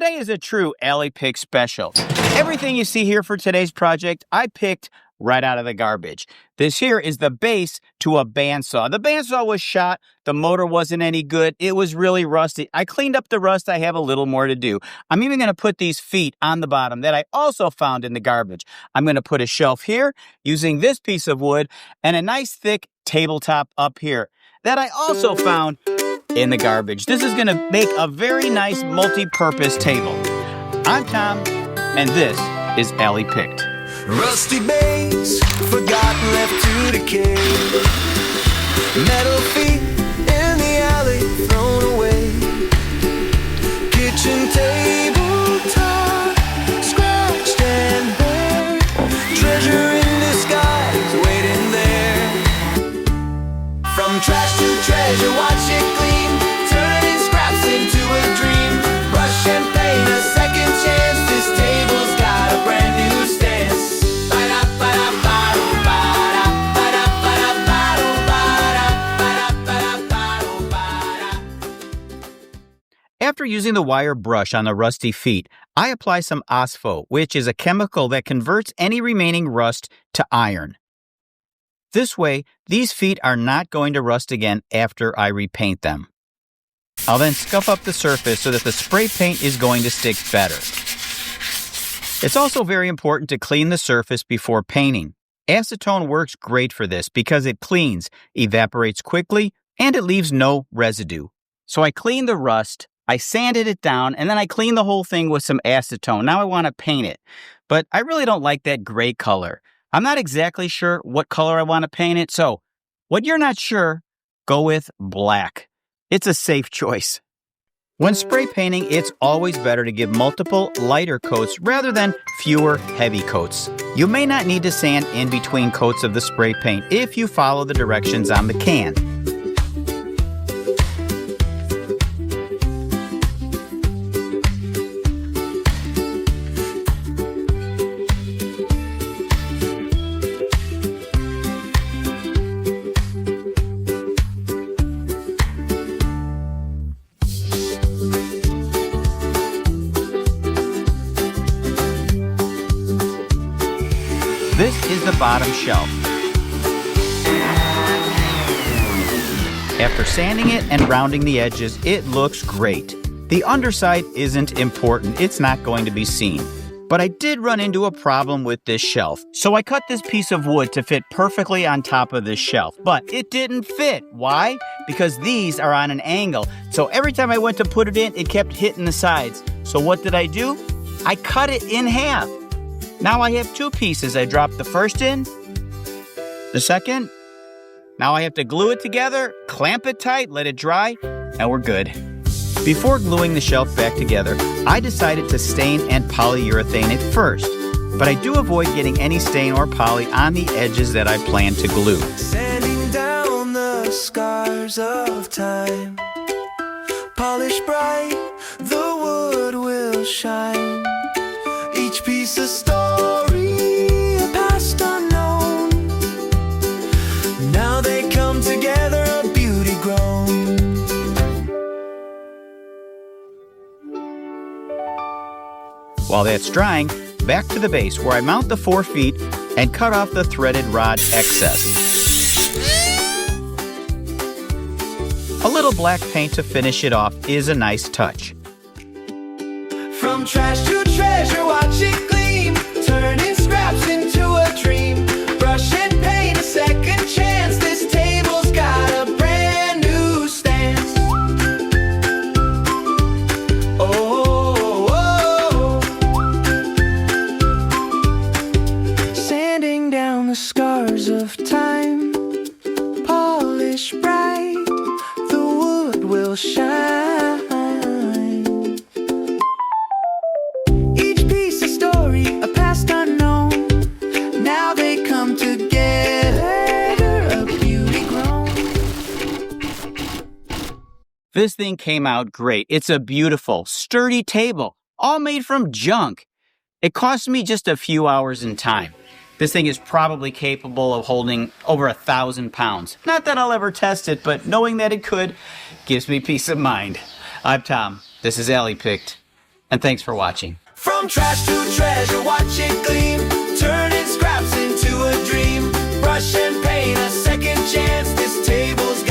Today is a true Alley Pick special. Everything you see here for today's project, I picked right out of the garbage. This here is the base to a bandsaw. The bandsaw was shot. The motor wasn't any good. It was really rusty. I cleaned up the rust. I have a little more to do. I'm even going to put these feet on the bottom that I also found in the garbage. I'm going to put a shelf here using this piece of wood and a nice thick tabletop up here that I also found in the garbage. This is going to make a very nice multi-purpose table. I'm Tom, and this is Alley Picked. Rusty base, forgotten, left to decay. Metal feet in the alley, thrown away. Kitchen table top, scratched and bare. Treasure in disguise, waiting there. From trash to treasure, watch it gleam. Turning scraps into a dream. Brush and paint, a second chance. This table's got a brand new stance. After using the wire brush on the rusty feet, I apply some Ospo, which is a chemical that converts any remaining rust to iron. This way, these feet are not going to rust again after I repaint them. I'll then scuff up the surface so that the spray paint is going to stick better. It's also very important to clean the surface before painting. Acetone works great for this because it cleans, evaporates quickly, and it leaves no residue. So I cleaned the rust, I sanded it down, and then I cleaned the whole thing with some acetone. Now I want to paint it, but I really don't like that gray color. I'm not exactly sure what color I want to paint it, so when you're not sure, go with black. It's a safe choice. When spray painting, it's always better to give multiple lighter coats rather than fewer heavy coats. You may not need to sand in between coats of the spray paint if you follow the directions on the can. This is the bottom shelf. After sanding it and rounding the edges, it looks great. The underside isn't important. It's not going to be seen. But I did run into a problem with this shelf. So I cut this piece of wood to fit perfectly on top of this shelf. But it didn't fit. Why? Because these are on an angle. So every time I went to put it in, it kept hitting the sides. So what did I do? I cut it in half. Now I have two pieces. I dropped the first in, the second. Now I have to glue it together, clamp it tight, let it dry, and we're good. Before gluing the shelf back together, I decided to stain and polyurethane it first. But I do avoid getting any stain or poly on the edges that I plan to glue. Sanding down the scars of time. Polish bright, the wood will shine. Each piece a story, a past unknown. Now they come together, a beauty grown. While that's drying, back to the base where I mount the 4 feet and cut off the threaded rod excess. A little black paint to finish it off is a nice touch. From trash to treasure, watch it gleam. Turning scraps into a dream. Brush and paint, a second chance. This table's got a brand new stance. Oh, oh, oh. Sanding down the scars of time. Polish bright, the wood will shine. This thing came out great. It's a beautiful, sturdy table, all made from junk. It cost me just a few hours in time. This thing is probably capable of holding over 1,000 pounds. Not that I'll ever test it, but knowing that it could gives me peace of mind. I'm Tom. This is Alley Picked. And thanks for watching. From trash to treasure, watch it gleam, turning scraps into a dream. Brush and paint, a second chance, this table's